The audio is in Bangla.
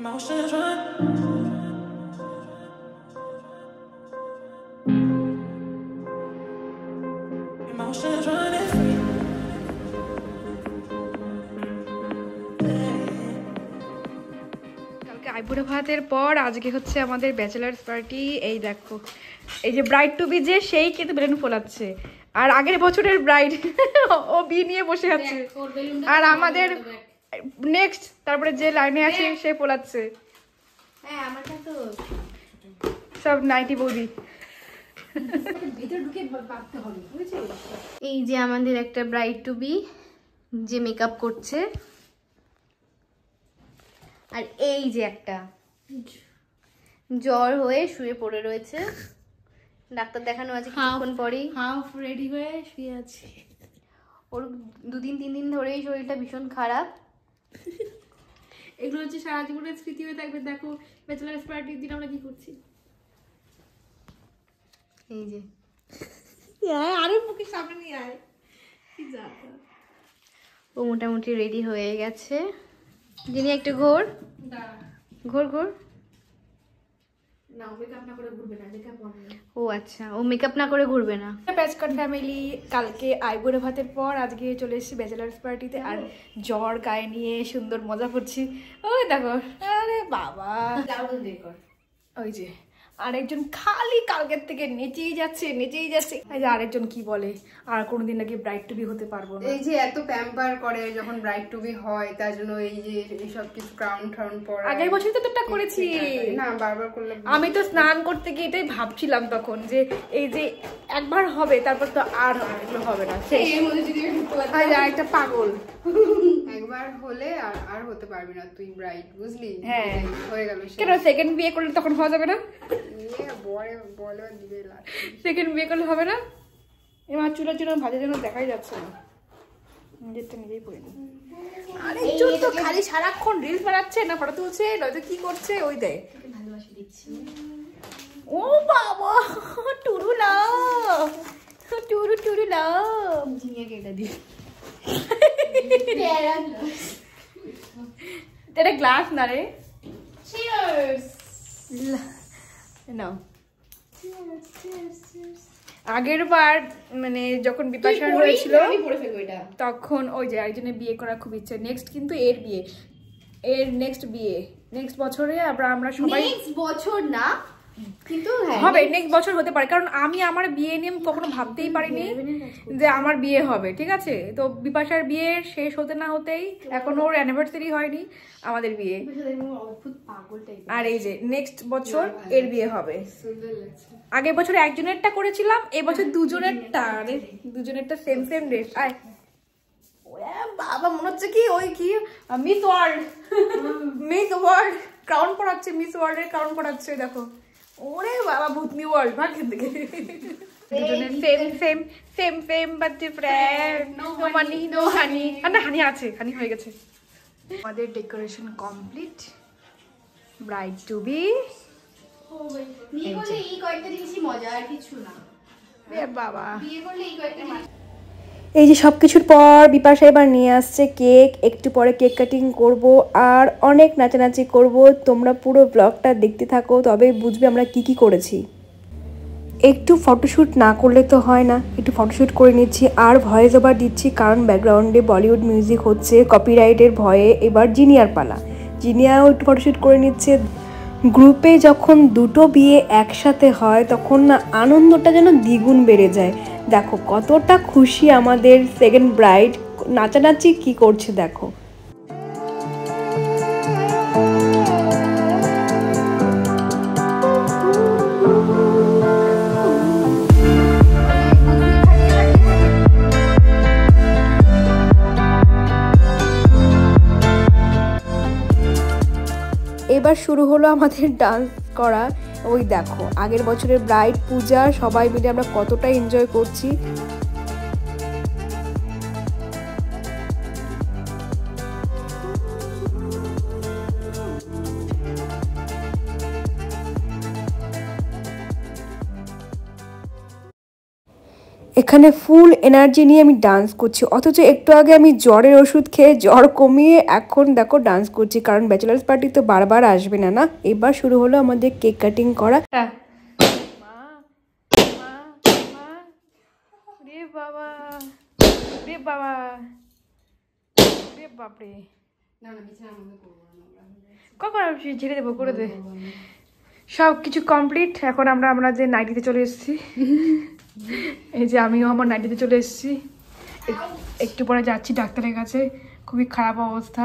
Emotions run. Emotions running free. কালকে আইবুড়ো ভাতের পর আজকে হচ্ছে আমাদের ব্যাচেলার্স পার্টি। এই দেখো, এই যে ব্রাইড টু বি যে সেই কিন্তু বেলুন ফোলাচ্ছে, আর আগের বছরের ব্রাইড ও বি নিয়ে বসে আছে, আর আমাদের নেক্সট তারপরে যে লাইনে আছে সে ফোলাচ্ছে। হ্যাঁ আমারটা তো সব নাইটি বৌদি। এই যে আমাদের একটা ব্রাইড টু বি যে মেকআপ করছে, আর এই যে একটা জ্বর হয়ে শুয়ে পড়ে রয়েছে, ডাক্তার দেখানো আছে কিছুক্ষণ পরেই। হাফ রেডি হয়ে শুয়ে আছি। ওর 2-3 দিন ধরেই শরীরটা ভীষণ খারাপ। এগুলো হচ্ছে সারা জীবনের স্মৃতি হয়ে থাকবে। দেখো ব্যাচেলার্স পার্টির দিন আমরা কি করছি। এই যে আরে মুখের সামনে নিয়ে আয়। কি যাতা। ও মোটামুটি রেডি হয়ে গেছে। যিনি একটু ঘোর ঘোর ঘোর। না মেকআপ না করে ঘুরবে না, মেকআপ অন। ও আচ্ছা, ও মেকআপ না করে ঘুরবে না। প্যাচকট ফ্যামিলি কালকে আইবুড়ো ভাতের পর আজকে চলে এসেছি ব্যাচেলার্স পার্টিতে, আর জ্বর গায়ে নিয়ে সুন্দর মজা করছি। ওই দেখো, আরে বাবা, ওই যে আরেকজন খালি কালকের থেকে নেচেই যাচ্ছে নেচেই যাচ্ছে। এই যে আরেকজন কি বলে, আর কোনোদিন নাকি ব্রাইড টু বি হতে পারবো না। এই যে এত প্যাম্পার করে যখন ব্রাইড টু বি হয়, তার জন্য এই যে এইসব কিছু ক্রাউন ট্রাউন পরা। আগের বছর তো তোরটা করেছি না, বারবার করলে আমি তো স্নান করতে গিয়ে এটাই ভাবছিলাম তখন যে এই যে একবার হবে তারপর তো আর হবে না। সেই এর মধ্যে যদি একটা পাগল একবার হলে আর হতে পারবি না তুই ব্রাইড, বুঝলি? হ্যাঁ হয়ে গেল। কেন সেকেন্ড বিয়ে করলে তখন হওয়া যাবে না? বলে দিবে সেকেন্ড বিয়ে করলে হবে না? এবার চুলা চুলা ভাজা যেন দেখাই যাচ্ছে না, নিজেরটা নিজেই পড়ে নি। আরেকজন তো খালি সারাক্ষণ রিলস বানাচ্ছে, না ফটো তুলছে, নয়তো কি করছে, ওই দেয় ভালোবাসা দিচ্ছি। ও বাবা, টুরু লাভ, টুরু টুরু লাভ। ঝিঙে এটা দিই। এটা গ্লাস না রে। চিয়ার্স। নাও। আগের বার মানে যখন বিপাশার হয়েছিল তখন ওই যে একজনের বিয়ে করার খুব ইচ্ছে। নেক্সট কিন্তু এর বিয়ে, এর নেক্সট বিয়ে নেক্সট বছরে আমরা সবাই। নেক্সট বছর না কিন্তু হবে, নেক্সট বছর হতে পারে, কারণ আমি আমার বিয়ে নিয়ে খুব কখনোই পারিনি যে আমার বিয়ে হবে, ঠিক আছে? তো বিপাশার বিয়ে শেষ হতে না হতেই এখন ওর অ্যানিভার্সারি হয়নি, আমাদের বিয়ে। আর এই যে নেক্সট বছর এর বিয়ে হবে। আগের বছর একজনেরটা করেছিলাম, এই বছর দুজনেরটা। আরে দুজনেরটা সেম সেম ড্রেস। আয় বাবা, মনে হচ্ছে কি ওই কি miss world, miss world crown পড়াচ্ছে, মিস ওয়ার্ল্ডের ক্রাউন পড়াচ্ছে। দেখো, ওরে বাবা, ভূতনি ওয়ার্ল্ড ভাগ থেকে। দুজনের same same same same but different. No money no honey. না, হানি আছে, হানি হয়ে গেছে। আমাদের decoration complete. Bride to be বিয়ে করলে এই কয়েকটা জিনিসই মজা, আর কিছু না। বাবা, বিয়ে করলে এই কয়েকটা জিনিস। এই যে সব কিছুর পর বিপাশা এবার নিয়ে আসছে কেক। একটু পরে কেক কাটিং করব আর অনেক নাচানাচি করব। তোমরা পুরো ব্লগটা দেখতে থাকো, তবেই বুঝবে আমরা কি কি করেছি। একটু ফটোশ্যুট না করলে তো হয় না, একটু ফটোশ্যুট করে নিচ্ছি আর ভয়েস ওভার দিচ্ছি, কারণ ব্যাকগ্রাউন্ডে বলিউড মিউজিক হচ্ছে, কপিরাইটের ভয়ে। এবার জিনিয়ার পালা, জিনিয়াও একটু ফটোশ্যুট করে নিচ্ছে। গ্রুপে যখন দুটো বিয়ে একসাথে হয় তখন না আনন্দটা যেন দ্বিগুণ বেড়ে যায়। দেখো কতটা খুশি আমাদের সেকেন্ড ব্রাইড, নাচানাচি কি করছে দেখো। এবার শুরু হলো আমাদের ডান্স করা। ওই দেখো, আগের বছরের ব্রাইড পূজা, সবাই মিলে আমরা কতটা এনজয় করছি। এখানে ফুল এনার্জি নিয়ে আমি ডান্স করছি, অথচ একটু আগে আমি জ্বরের ওষুধ খেয়ে জ্বর কমিয়ে এখন দেখো ডান্স করছি, কারণ ব্যাচেলার্স পার্টি তো বারবার আসবে না না। এবার শুরু হলো আমাদের কেক কাটিং করা। বাবা রে বাবা রে বাপরে, কখন ঝেড়ে দেবো, করে দে। সব কিছু কমপ্লিট। এখন আমরা যে নাইটিতে চলে এসেছি, এই যে আমিও আমার নাইটিতে চলে এসেছি। একটু পরে যাচ্ছি ডাক্তারের কাছে, খুবই খারাপ অবস্থা।